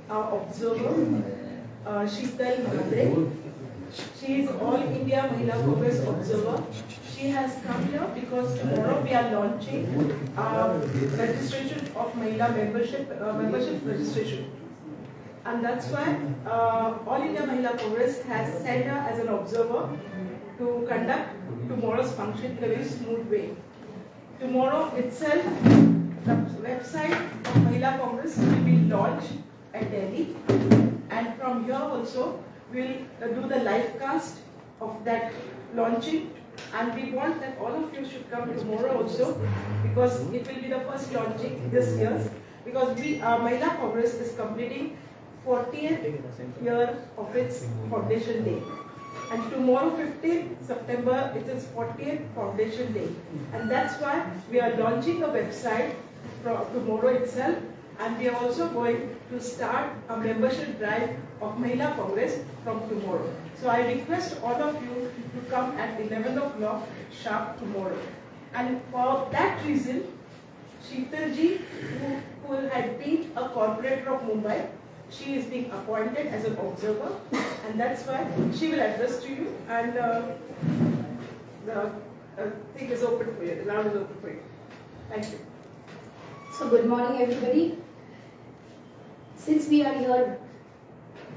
our observer, Sheetal Madre. She is All India Mahila Congress observer. She has come here because tomorrow we are launching registration of Mahila membership registration. And that's why All India Mahila Congress has sent her as an observer to conduct tomorrow's function in a very smooth way. Tomorrow itself, the website of Mahila Congress will be launched at Delhi, and from here also we'll do the live cast of that launching, and we want that all of you should come tomorrow also, because it will be the first launching this year, because Mahila Congress is completing 40th year of its foundation day. And tomorrow, 15th September, it is 40th Foundation Day. And that's why we are launching a website tomorrow itself. And we are also going to start a membership drive of Mahila Congress from tomorrow. So I request all of you to come at 11 o'clock sharp tomorrow. And for that reason, Sheetalji, who had been a corporator of Mumbai, she is being appointed as an observer, and that's why she will address to you, and the thing is open for you, the round is open for you. Thank you. So good morning everybody. Since we are here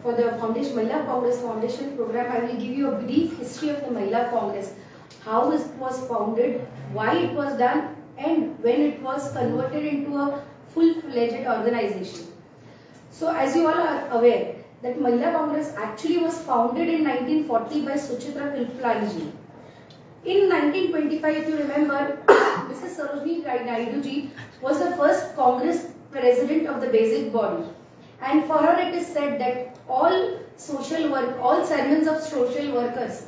for the Mahila Congress Foundation program, I will give you a brief history of the Mahila Congress, how it was founded, why it was done, and when it was converted into a full-fledged organization. So as you all are aware, that Mahila Congress actually was founded in 1940 by Suchitra Kripalani ji. In 1925, if you remember, Mrs. Sarojini Naidu ji was the first Congress president of the basic body. And for her it is said that all sermons of social workers,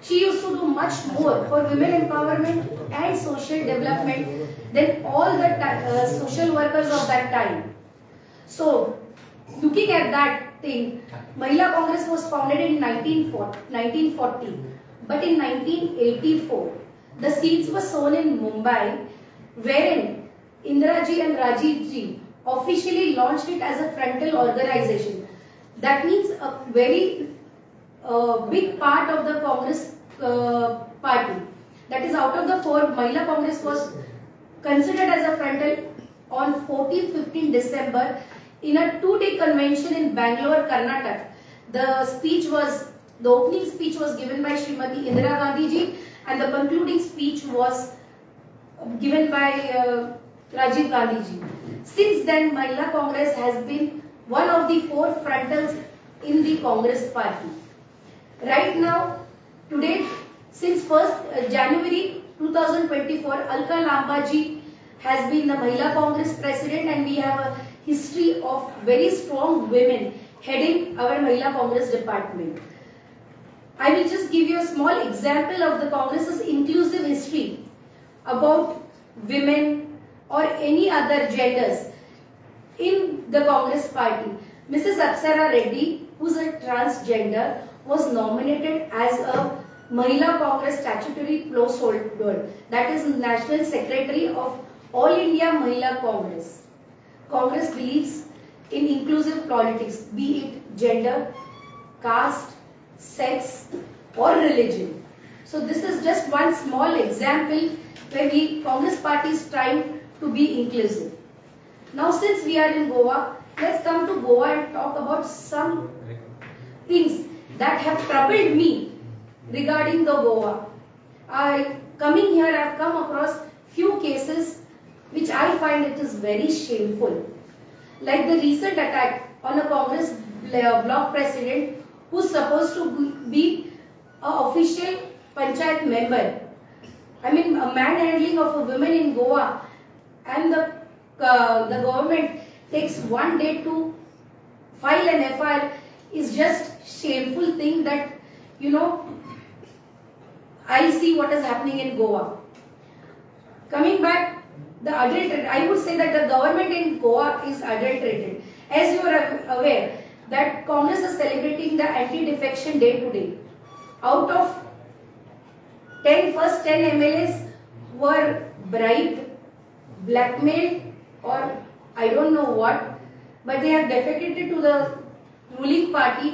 she used to do much more for women empowerment and social development than all the social workers of that time. So, looking at that thing, Mahila Congress was founded in 1940, but in 1984, the seeds were sown in Mumbai, wherein Indira ji and Rajiv ji officially launched it as a frontal organization. That means a very big part of the Congress party. That is, out of the four, Mahila Congress was considered as a frontal on 14-15 December in a two-day convention in Bangalore, Karnataka. The opening speech was given by Srimati Indira Gandhi ji, and the concluding speech was given by Rajiv Gandhi ji. Since then, Mahila Congress has been one of the four frontals in the Congress party. Right now, today, since 1st January 2024, Alka Lamba ji has been the Mahila Congress president, and we have a history of very strong women heading our Mahila Congress department. I will just give you a small example of the Congress's inclusive history about women or any other genders in the Congress party. Mrs. Apsara Reddy, who is a transgender, was nominated as a Mahila Congress statutory placeholder, that is National Secretary of All India Mahila Congress. Congress believes in inclusive politics, be it gender, caste, sex or religion. So this is just one small example where Congress party is trying to be inclusive. Now since we are in Goa, let's come to Goa and talk about some things that have troubled me regarding the Goa. Coming here, I have come across few cases which I find it is very shameful. Like the recent attack on a Congress block president who is supposed to be an official panchayat member. I mean, a manhandling of a woman in Goa, and the government takes 1 day to file an FIR is just shameful thing that, you know, I see what is happening in Goa. Coming back, the adulterated, I would say that the government in Goa is adulterated. As you are aware, that Congress is celebrating the anti-defection day today. Out of first 10 MLAs were bribed, blackmailed, or I don't know what, but they have defected to the ruling party.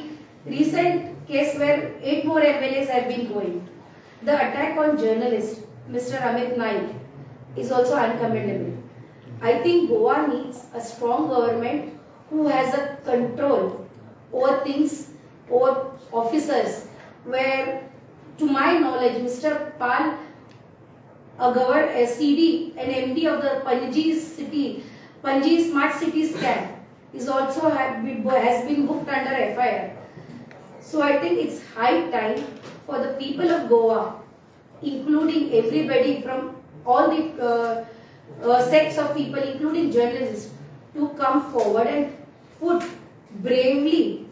Recent case where 8 more MLAs have been going. The attack on journalist Mr. Amit Naik is also uncommendable. I think Goa needs a strong government who has a control over things, over officers, where to my knowledge Mr. Pal, a CD, an MD of the Panji Smart City Scan, is also has been booked under FIR. So I think it's high time for the people of Goa, including everybody from all the sects of people, including journalists, to come forward and bravely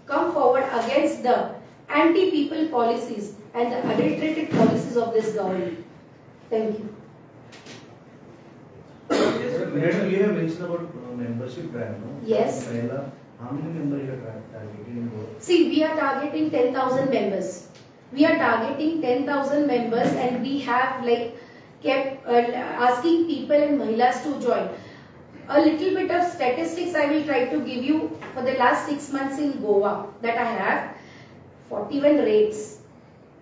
come forward against the anti-people policies and the adulterated policies of this government. Thank you. Madam, you have mentioned about membership drive, no? Yes. How many members you are targeting in Goa? See, we are targeting 10,000 members. We are targeting 10,000 members, and we have kept asking people and mahilas to join. A little bit of statistics I will try to give you for the last 6 months in Goa that I have. 41 rapes,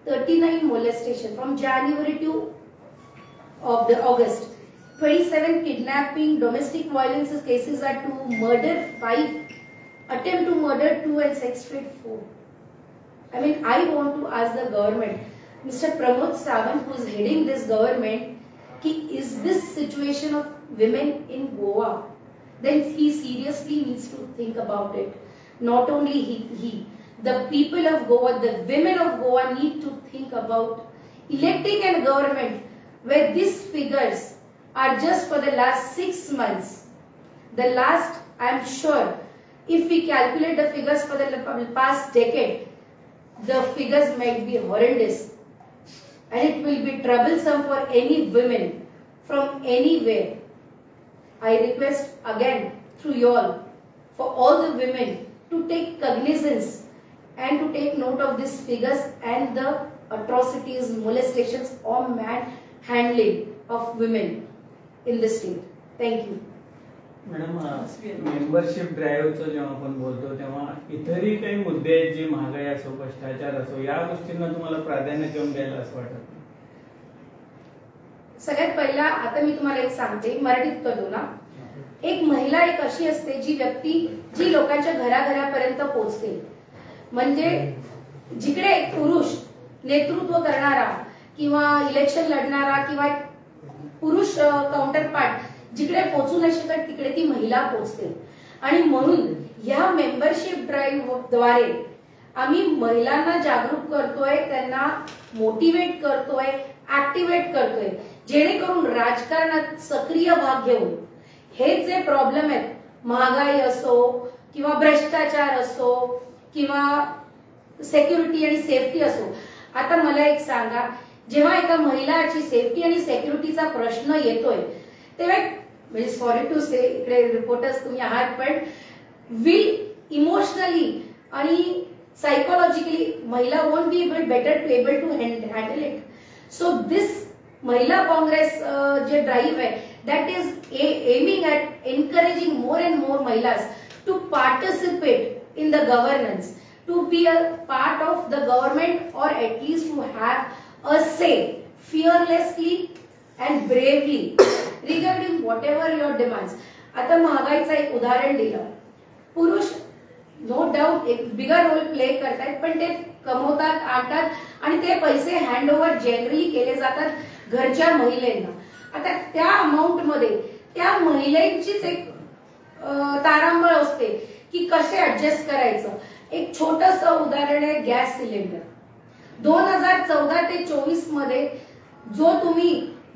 39 molestation from January to August, 27 kidnapping, domestic violence cases are 2, murder 5, attempt to murder 2, and sex trade 4. I mean, I want to ask the government, Mr. Pramod Sawant, who is heading this government, is this situation of women in Goa? Then he seriously needs to think about it. Not only he. The people of Goa, the women of Goa need to think about electing a government where these figures are just for the last 6 months. The last, I am sure, if we calculate the figures for the past decade, the figures might be horrendous. And it will be troublesome for any women from anywhere. I request again through you all, for all the women to take cognizance and to take note of these figures and the atrocities, molestations or manhandling of women in the state. Thank you. Madam, membership ड्राईव्हचं जेव्हा आपण बोलतो तेव्हा इतरही काही मुद्दे आहेत, जी महागाई असो, भ्रष्टाचार असो, या गोष्टींना तुम्हाला प्राधान्य देऊन द्यायला असं वाटत? सगळ्यात पहिला आता मी तुम्हाला एक सांगते, मराठीत करू ना. एक महिला एक अशी असते जी व्यक्ती जी लोकांच्या घराघरापर्यंत पोहोचते. म्हणजे जिकडे एक पुरुष नेतृत्व करणारा किंवा इलेक्शन लढणारा किंवा पुरुष काउंटर पार्ट जिकडे पोहोचू नाही शकत तिकडे ती महिला पोहोचते. आणि म्हणून ह्या मेंबरशिप ड्राईव्ह द्वारे आम्ही महिलांना जागरूक करतोय, त्यांना मोटिवेट करतोय, ऍक्टिव्हेट करतोय, जेणेकरून राजकारणात सक्रिय भाग घेऊन हे जे प्रॉब्लेम आहेत, महागाई असो किंवा भ्रष्टाचार असो किंवा सेक्युरिटी आणि सेफ्टी असो. आता मला एक सांगा, जेव्हा एका महिलाची सेफ्टी आणि सेक्युरिटीचा प्रश्न येतोय तेव्हा, म्हणजे सॉरी टू से, इकडे रिपोर्टर्स तुम्ही आहात, पण विल इमोशनली आणि सायकोलॉजिकली महिला won't be able to handle it. So this Mahila Congress जे ड्राईव्ह आहे, that is aiming at encouraging more and more Mahilas to participate in the governance, to be a part of the government, or at least to have a say fearlessly and bravely regarding whatever your demands. आता महागाईचं एक उदाहरण दिलं. पुरुष no doubt एक बिगर role play करतात, पण ते कमवतात, आणतात आणि ते पैसे हँडओव्हर जनरली केले जातात घरच्या महिलांना. आता त्या अमाऊंट मध्ये त्या महिलांचीच एक तारांबळ असते की कसे ऍडजस्ट करायचं. एक छोटस उदाहरण आहे गॅस सिलेंडर. 2014 ते 24 मध्ये जो तुम्ही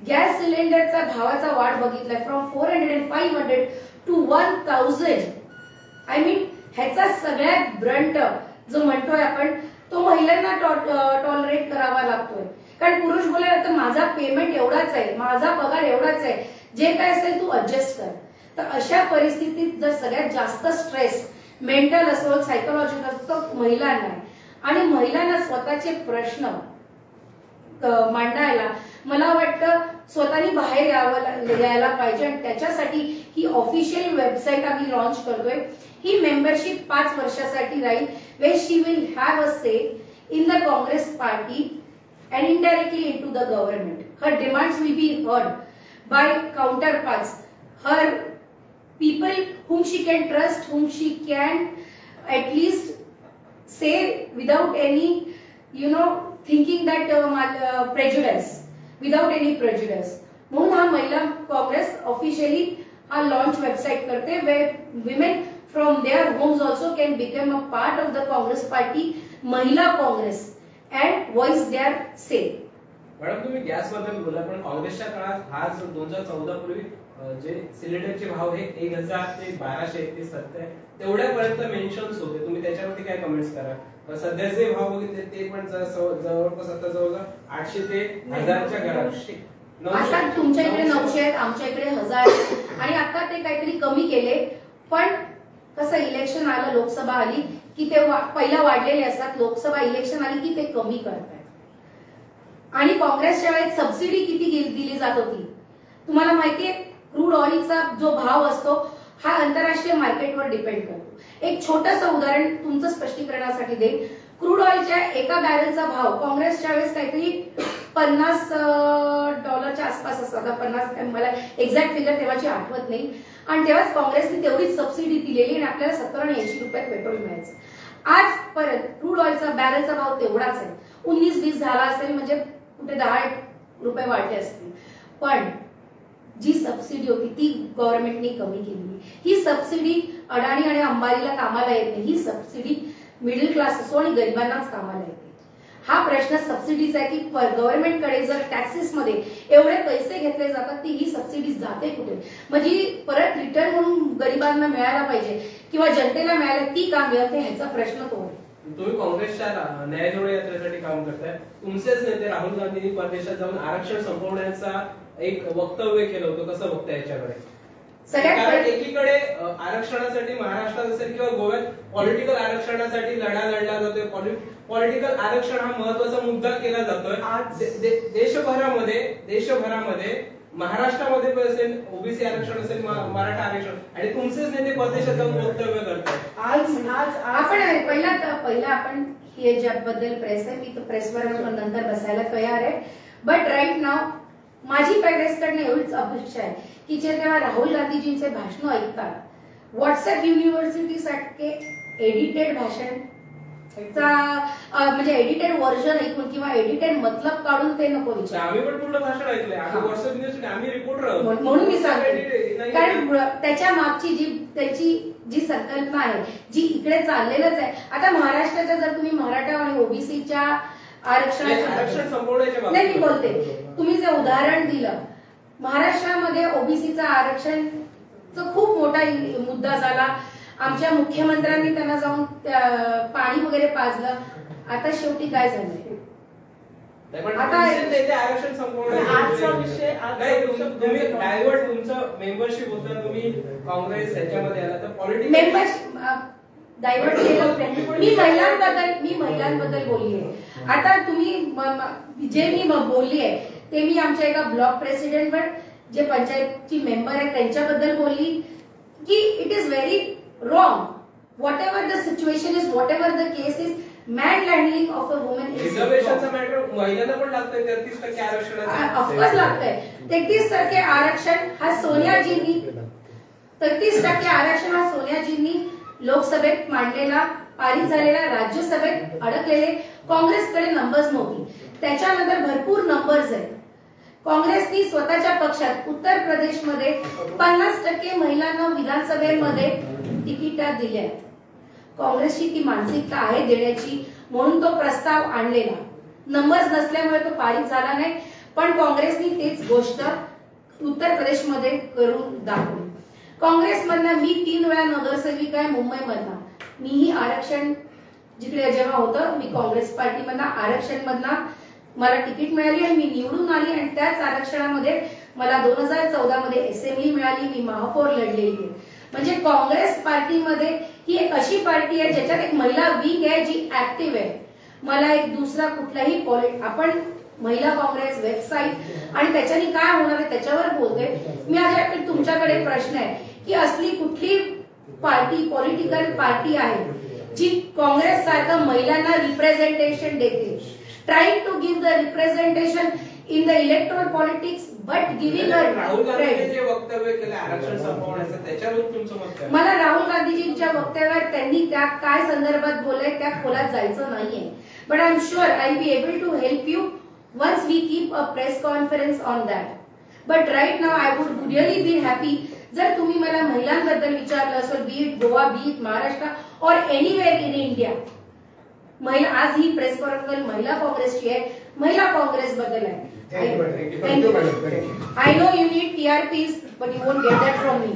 गॅस सिलेंडरचा भावाचा वाढ बघितलाय, from 400 and 500 to 1000. I mean ह्याचा सगळ्यात ब्रंट जो म्हणतोय आपण तो महिलांना टॉलरेट करावा लागतोय. कारण पुरुष बोलायला तर माझा पेमेंट एवढाच आहे, माझा पगार एवढाच आहे, जे काय असेल तू ऍडजस्ट कर. तर अशा परिस्थितीत जर सगळ्यात जास्त स्ट्रेस मेंटल असो, सायकोलॉजिकल असो महिलांना आहे. आणि महिलांना स्वतःचे प्रश्न मांडायला मला वाटतं स्वतःनी बाहेर यायला पाहिजे आणि त्याच्यासाठी ही ऑफिशियल वेबसाईट आम्ही लॉन्च करतोय. ही मेंबरशिप 5 वर्षासाठी राहील, where she will have a say in the Congress party and indirectly into the government. Her demands will be heard by counterparts, her people whom she can trust, whom she can at least say without any, thinking that prejudice, without any prejudice. म्हणून हा महिला Congress officially हा launch website करते, where women from their homes also can become a part of the Congress party, महिला Congress, and voice their say. Madam तुम्ही gas बद्दल बोला, पण काँग्रेसच्या काळात आज 2014 पूर्वी जे सिलेंडरचे भाव हे 1000 ते 1200 ते 70 तेवढ्यापर्यंत मेन्शन्स होते. तुम्ही त्याच्यावरती काय कमेंट्स करा? सध्याचे भाव बघितले ते पण जवळपास आता जवळजवळ 800 ते 1000च्या घरात. आता तुमच्या इकडे 900 आहेत, आमच्या इकडे 1000 आणि आता ते काहीतरी कमी केले. पण कसं इलेक्शन आलं, लोकसभा आली की ते पहिला वाढलेले असतात, लोकसभा इलेक्शन आली की ते कमी करतात. आणि काँग्रेसच्या वेळेत सबसिडी किती दिली जात होती तुम्हाला माहितीये? क्रूड ऑइलचा जो भाव असतो हा आंतरराष्ट्रीय मार्केटवर डिपेंड करतो. एक छोटंसं उदाहरण तुमचं स्पष्टीकरणासाठी देईन. क्रूड ऑइलच्या एका बॅरलचा भाव काँग्रेसच्या वेळेस काहीतरी $50च्या आसपास असतो. आता 50 मला एक्झॅक्ट फिगर तेव्हाची आठवत नाही. आणि तेव्हाच काँग्रेसने तेवढीच सबसिडी दिलेली आणि आपल्याला 70 आणि 80 रुपयात पेट्रोल मिळायचं. आज परत क्रूड ऑइलचा बॅरलचा भाव तेवढाच आहे. 19-20 झाला असेल, म्हणजे कुठे 10 रुपये वाढले असतील. पण जी सबसिडी होती ती गव्हर्नमेंटने कमी केली. ही सबसिडी अडाणी आणि अंबानीला कामाला येत नाही. ही सबसिडी मिडल क्लास असो आणि गरिबांनाच कामाला येते. हा प्रश्न सबसिडीचा आहे की गव्हर्नमेंटकडे जर टॅक्सेस मध्ये एवढे पैसे घेतले जातात ती ही सबसिडी जाते कुठे? म्हणजे परत रिटर्न म्हणून गरिबांना मिळायला पाहिजे किंवा जनतेला मिळायला ती काम मिळते, ह्याचा प्रश्न तो आहे. तुम्ही काँग्रेसच्या न्याय जोडो यात्रेसाठी काम करताय. तुमचेच नेते राहुल गांधींनी परदेशात जाऊन आरक्षण संपवण्याचा एक वक्तव्य केलं होतं. कसं बघताय याच्याकडे? कारण एकीकडे आरक्षणासाठी महाराष्ट्रात असेल किंवा गोव्यात पॉलिटिकल आरक्षणासाठी लढा लढला जातोय. पॉलिटिकल आरक्षण हा महत्वाचा मुद्दा केला जातोय. देशभरामध्ये महाराष्ट्रामध्ये पण असेल ओबीसी आरक्षण असेल, मराठा आरक्षण, आणि तुमचेच नेते परदेशात जाऊन वक्तव्य करतात. आपण पहिला आपण हे ज्याबद्दल प्रेस आहे, मी प्रेसवर नंतर बसायला तयार आहे. बट राईट नाव माझी काँग्रेसकडनं एवढीच अपेक्षा आहे की जे तेव्हा राहुल गांधीजींचे भाषण ऐकतात, व्हॉट्सअप युनिव्हर्सिटी सारखे एडिटेड भाषण म्हणजे एडिटेड व्हर्जन ऐकून किंवा एडिटेड मतलब काढून ते नको विचार. आम्ही पण पूर्ण भाषण ऐकलंय. व्हॉट्सअप युनिव्हर्सिटी आम्ही रिपोर्टर म्हणून मी सांगते. कारण त्याच्या मागची जी जी संकल्पना आहे, जी इकडे चाललेलंच आहे. आता महाराष्ट्राच्या जर तुम्ही मराठा आणि ओबीसीच्या आरक्षण संपवण्याच्या नाही मी बोलते, तुम्ही जे उदाहरण दिलं महाराष्ट्रामध्ये ओबीसीचं आरक्षणचा खूप मोठा मुद्दा झाला. आमच्या मुख्यमंत्र्यांनी त्यांना जाऊन पाणी वगैरे पाजलं. आता शेवटी काय झालंय? आता आरक्षण संपवण्याचा विषय तुम्ही डायव्हर्ट तुमचं मेंबरशिप होतं, तुम्ही काँग्रेस ह्याच्यामध्ये आला तर पॉलिटिक्स मेंबरशिप डायव्हर्ट केलं. मी महिलांबद्दल बोलली आहे. आता तुम्ही जे मी बोलली आहे ते मी आमच्या एका ब्लॉक प्रेसिडेंटवर जे पंचायतची मेंबर आहे त्यांच्याबद्दल बोलली की it is very wrong. Whatever the situation is, whatever the case is, manhandling of a woman is रिझर्वेशनचा मॅटर महिलांना पण लागतंय. 33% आरक्षण ऑफकोर्स लागतंय. 33% आरक्षण हा सोनियाजींनी 33% आरक्षण हा सोनियाजींनी लोकसभेत मांडलेला, पारित झालेला, राज्यसभेत अडकलेले. काँग्रेसकडे नंबर्स नव्हती. त्याच्यानंतर भरपूर नंबर्स आहेत. काँग्रेसनी स्वतःच्या पक्षात उत्तर प्रदेशमध्ये 50% महिलांना विधानसभेमध्ये तिकीटा दिल्या आहेत. काँग्रेसची ती मानसिकता आहे देण्याची, म्हणून तो प्रस्ताव आणलेला. नंबर्स नसल्यामुळे तो पारित झाला नाही. पण काँग्रेसनी तेच गोष्ट उत्तर प्रदेशमध्ये करून दाखवली. काँग्रेसमधनं मी 3 वेळा नगरसेविका आहे मुंबईमधनं. मीही आरक्षण जिकडे जेव्हा होतं मी काँग्रेस पार्टीमधनं आरक्षणमधनं मला तिकीट मिळाली आणि मी निवडून आली. आणि त्याच आरक्षणामध्ये मला 2014 मध्ये असेंब्ली मिळाली. मी महापौर लढलेली आहे. म्हणजे काँग्रेस पार्टीमध्ये ही एक अशी पार्टी आहे ज्याच्यात एक महिला विंग आहे जी ऍक्टिव्ह आहे. मला एक दुसरा कुठलाही आपण महिला काँग्रेस वेबसाईट आणि त्याच्याने काय होणार आहे त्याच्यावर बोलते मी. आज तुमच्याकडे प्रश्न आहे की असली कुठली पार्टी पॉलिटिकल पार्टी आहे जी काँग्रेस सारखं महिलांना रिप्रेझेंटेशन देते, trying to give the representation in the electoral politics but giving Rahul Gandhi जे वक्तव्य केलं आरक्षण संपवण्याचं त्याच्यावर तुमचं मत काय? मला राहुल गांधीजींच्या वक्तव्यावर त्यांनी त्या काय संदर्भात बोलले त्या खोलात जायचं नाहीये. But I am sure I be able to help you once we keep a press conference on that. But right now I would really be happy जर तुम्ही मला महिलांबद्दल विचारलं असेल, be it Goa, be it Maharashtra और एनीवेअर इन इंडिया. महिला आज ही press conference महिला काँग्रेसची आहे, महिला काँग्रेस बद्दल आहे. Thank you. I know you need TRPs, but you won't get that from me.